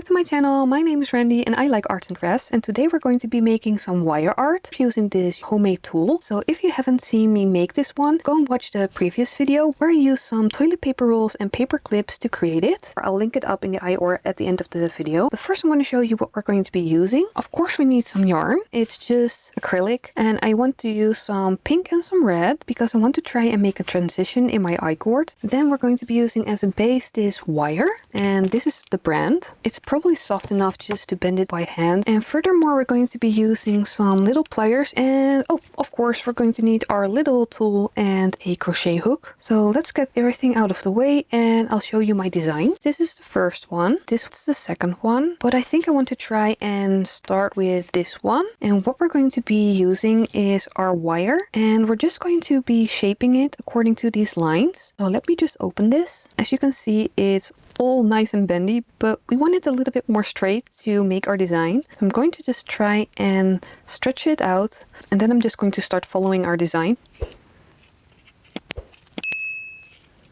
back to my channel. My name is Randy and I like arts and crafts, and today we're going to be making some wire art using this homemade tool. So if you haven't seen me make this one, go and watch the previous video where I used some toilet paper rolls and paper clips to create it. I'll link it up in the eye or at the end of the video. But first I'm going to show you what we're going to be using. Of course we need some yarn. It's just acrylic, and I want to use some pink and some red because I want to try and make a transition in my I-cord. Then we're going to be using as a base this wire, and this is the brand. It's probably soft enough just to bend it by hand. And furthermore, we're going to be using some little pliers, and oh, of course we're going to need our little tool and a crochet hook. So let's get everything out of the way and I'll show you my design. This is the first one. This is the second one, but I think I want to try and start with this one. And what we're going to be using is our wire, and we're just going to be shaping it according to these lines. So let me just open this. As you can see, it's all nice and bendy, but we want it a little bit more straight to make our design. So I'm going to just try and stretch it out, and then I'm just going to start following our design.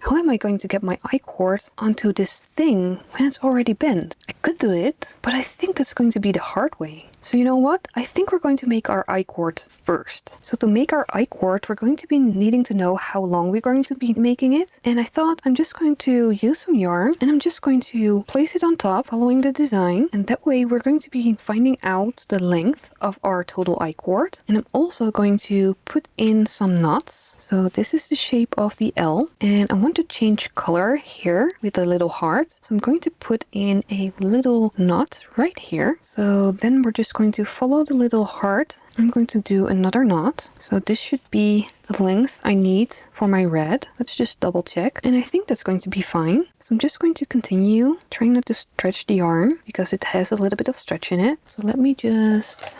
How am I going to get my I-cord onto this thing when it's already bent? I could do it, but I think that's going to be the hard way. So you know what? I think we're going to make our I-cord first. So to make our I-cord, we're going to be needing to know how long we're going to be making it. And I thought I'm just going to use some yarn and I'm just going to place it on top following the design. And that way we're going to be finding out the length of our total I-cord. And I'm also going to put in some knots. So this is the shape of the L, and I want to change color here with a little heart. So I'm going to put in a little knot right here. So then we're just going to follow the little heart. I'm going to do another knot. So this should be the length I need for my red. Let's just double check. And I think that's going to be fine. So I'm just going to continue trying not to stretch the yarn because it has a little bit of stretch in it. So let me just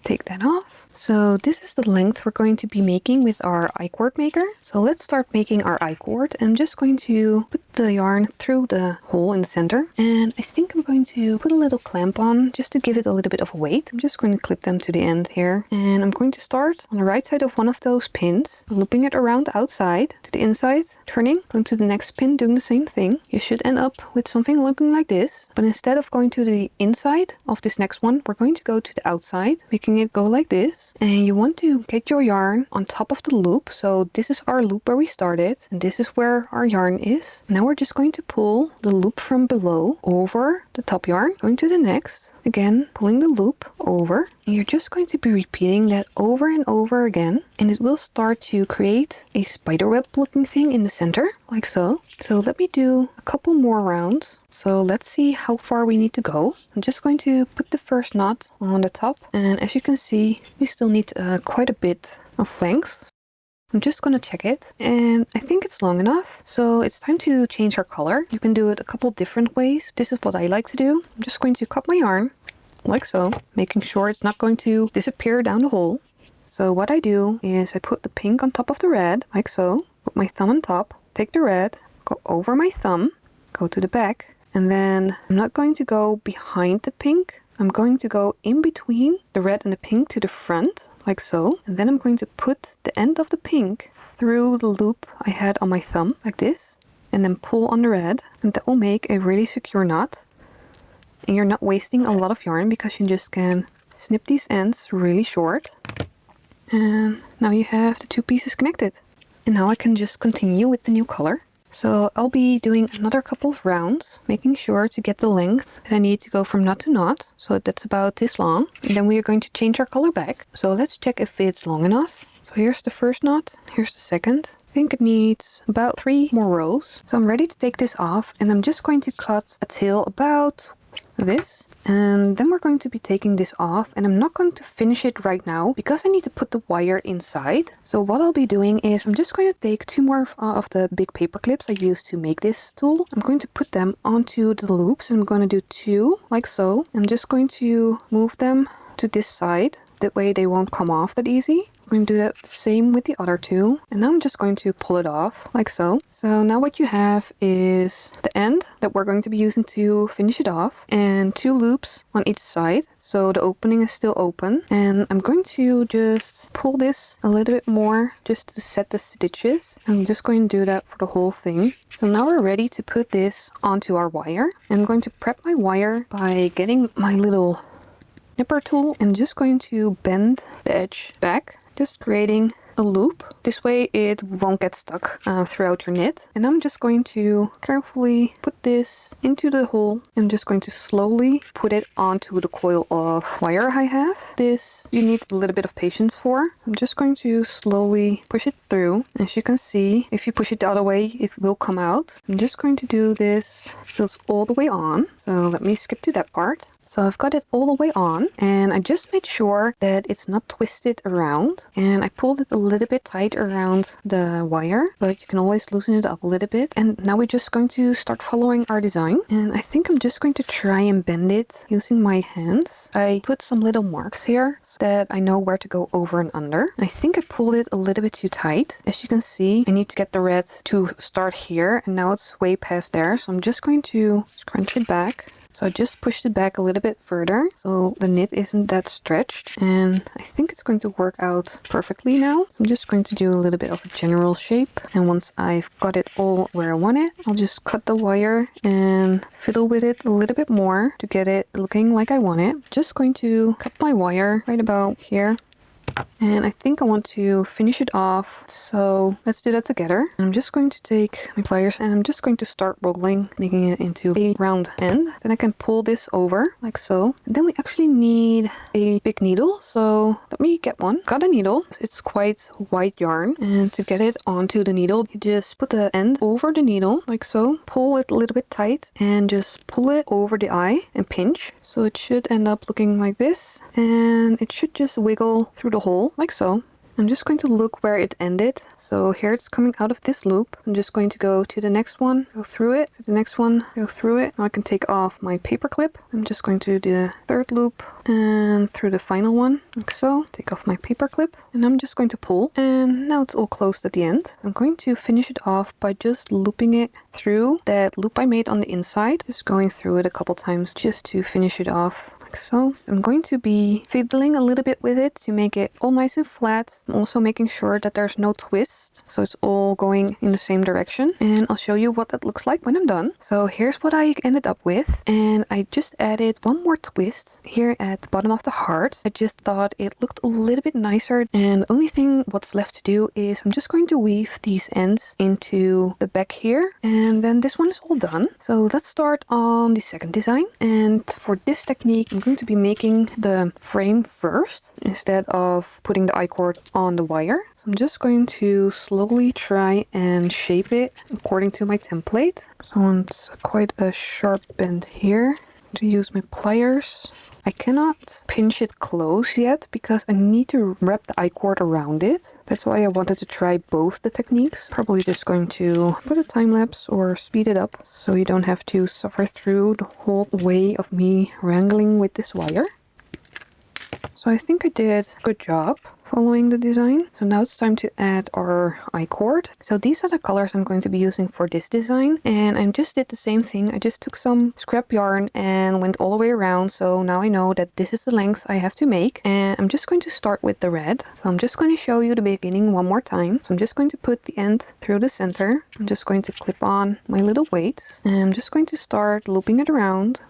take that off. So this is the length we're going to be making with our I-cord maker. So let's start making our I-cord. I'm just going to put the yarn through the hole in the center. And I think I'm going to put a little clamp on just to give it a little bit of weight. I'm just going to clip them to the end here. And I'm going to start on the right side of one of those pins, looping it around the outside to the inside, turning, going to the next pin, doing the same thing. You should end up with something looking like this. But instead of going to the inside of this next one, we're going to go to the outside, making it go like this. And you want to get your yarn on top of the loop. So this is our loop where we started, and this is where our yarn is. Now we're just going to pull the loop from below over the top yarn, going to the next, again pulling the loop over, and you're just going to be repeating that over and over again, and it will start to create a spiderweb looking thing in the center, like so. So let me do a couple more rounds. So let's see how far we need to go. I'm just going to put the first knot on the top, and as you can see, we still need quite a bit of length. I'm just going to check it, and I think it's long enough. So it's time to change our color. You can do it a couple different ways. This is what I like to do. I'm just going to cut my yarn, like so, making sure it's not going to disappear down the hole. So what I do is I put the pink on top of the red, like so, put my thumb on top, take the red, go over my thumb, go to the back, and then I'm not going to go behind the pink. I'm going to go in between the red and the pink to the front, like so. And then I'm going to put the end of the pink through the loop I had on my thumb, like this. And then pull on the red. And that will make a really secure knot. And you're not wasting a lot of yarn because you just can snip these ends really short. And now you have the two pieces connected. And now I can just continue with the new color. So I'll be doing another couple of rounds, making sure to get the length that I need to go from knot to knot. So that's about this long. And then we are going to change our color back. So let's check if it's long enough. So here's the first knot, here's the second. I think it needs about 3 more rows. So I'm ready to take this off, and I'm just going to cut a tail about this. And then we're going to be taking this off, and I'm not going to finish it right now because I need to put the wire inside. So what I'll be doing is I'm just going to take 2 more of the big paper clips I used to make this tool. I'm going to put them onto the loops, and I'm going to do 2 like so. I'm just going to move them to this side. That way they won't come off that easy, I'm going to do that the same with the other two. And now I'm just going to pull it off like so. So now what you have is the end that we're going to be using to finish it off, and 2 loops on each side. So the opening is still open, and I'm going to just pull this a little bit more just to set the stitches. I'm just going to do that for the whole thing. So now we're ready to put this onto our wire. I'm going to prep my wire by getting my little nipper tool and just going to bend the edge back, just creating a loop. This way it won't get stuck throughout your knit. And I'm just going to carefully put this into the hole. I'm just going to slowly put it onto the coil of wire I have. This you need a little bit of patience for. I'm just going to slowly push it through. As you can see, if you push it the other way, it will come out. I'm just going to do this till it's all the way on. So let me skip to that part. So I've got it all the way on, and I just made sure that it's not twisted around, and I pulled it a little bit tight around the wire, but you can always loosen it up a little bit. And now we're just going to start following our design, and I think I'm just going to try and bend it using my hands. I put some little marks here so that I know where to go over and under. I think I pulled it a little bit too tight. As you can see, I need to get the red to start here, and now it's way past there, so I'm just going to scrunch it back. So I just pushed it back a little bit further so the knit isn't that stretched, and I think it's going to work out perfectly now. I'm just going to do a little bit of a general shape, and once I've got it all where I want it, I'll just cut the wire and fiddle with it a little bit more to get it looking like I want it. Just going to cut my wire right about here. And I think I want to finish it off, so let's do that together. I'm just going to take my pliers and I'm just going to start rolling, making it into a round end. Then I can pull this over like so. And then we actually need a big needle, so let me get one. Got a needle. It's quite white yarn, and to get it onto the needle, you just put the end over the needle like so, pull it a little bit tight, and just pull it over the eye and pinch. So it should end up looking like this, and it should just wiggle through the hole like so. I'm just going to look where it ended. So here it's coming out of this loop. I'm just going to go to the next one, go through it, to the next one, go through it. Now I can take off my paper clip. I'm just going to do the third loop and through the final one, like so. Take off my paper clip, and I'm just going to pull. And now it's all closed at the end. I'm going to finish it off by just looping it through that loop I made on the inside. Just going through it a couple times just to finish it off. Like so. I'm going to be fiddling a little bit with it to make it all nice and flat. I'm also making sure that there's no twist, so it's all going in the same direction. And I'll show you what that looks like when I'm done. So here's what I ended up with, and I just added one more twist here at the bottom of the heart. I just thought it looked a little bit nicer, and the only thing what's left to do is I'm just going to weave these ends into the back here, and then this one is all done. So let's start on the second design, and for this technique I'm going to be making the frame first instead of putting the I-cord on the wire. So I'm just going to slowly try and shape it according to my template. So it's quite a sharp bend here. To use my pliers. I cannot pinch it close yet because I need to wrap the I-cord around it. That's why I wanted to try both the techniques. Probably just going to put a time lapse or speed it up so you don't have to suffer through the whole way of me wrangling with this wire. So I think I did a good job following the design. So now it's time to add our I-cord. So these are the colors I'm going to be using for this design, and I just did the same thing. I just took some scrap yarn and went all the way around, so now I know that this is the length I have to make. And I'm just going to start with the red. So I'm just going to show you the beginning one more time. So I'm just going to put the end through the center. I'm just going to clip on my little weights, and I'm just going to start looping it around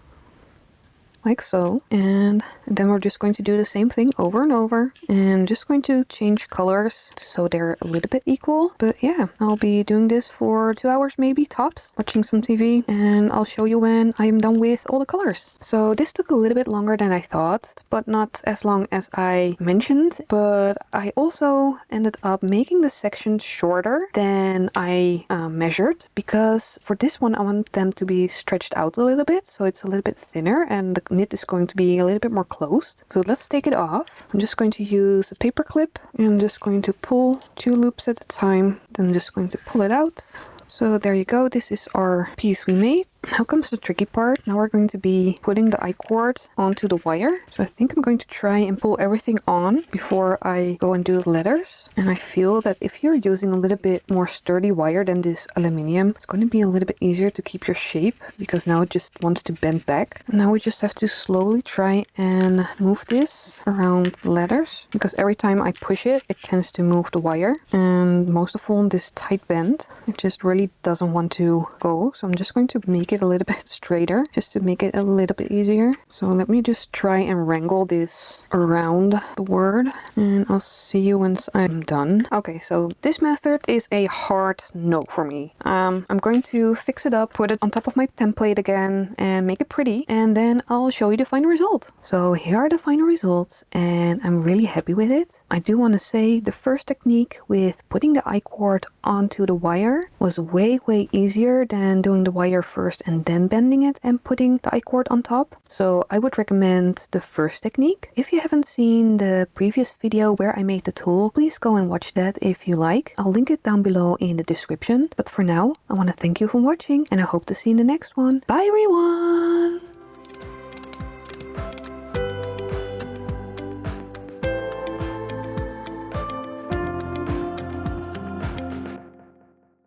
like so, and then we're just going to do the same thing over and over, and just going to change colors so they're a little bit equal. But yeah, I'll be doing this for 2 hours maybe tops, watching some TV, and I'll show you when I'm done with all the colors. So this took a little bit longer than I thought, but not as long as I mentioned. But I also ended up making the sections shorter than I measured, because for this one I want them to be stretched out a little bit, so it's a little bit thinner and the knit is going to be a little bit more closed. So let's take it off. I'm just going to use a paper clip, and I'm just going to pull 2 loops at a time. Then I'm just going to pull it out. So there you go. This is our piece we made. Now comes the tricky part. Now we're going to be putting the I-cord onto the wire. So I think I'm going to try and pull everything on before I go and do the letters. And I feel that if you're using a little bit more sturdy wire than this aluminium, it's going to be a little bit easier to keep your shape because now it just wants to bend back. And now we just have to slowly try and move this around the letters because every time I push it, it tends to move the wire. And most of all, this tight bend, it just really doesn't want to go. So I'm just going to make it a little bit straighter just to make it a little bit easier. So let me just try and wrangle this around the word and I'll see you once I'm done. Okay, so this method is a hard no for me. I'm going to fix it up, put it on top of my template again and make it pretty, and then I'll show you the final result. So here are the final results and I'm really happy with it. I do want to say the first technique with putting the I-cord onto the wire was way easier than doing the wire first and then bending it and putting the I-cord on top. So I would recommend the first technique. If you haven't seen the previous video where I made the tool, please go and watch that if you like. I'll link it down below in the description. But for now, I want to thank you for watching and I hope to see you in the next one. Bye everyone!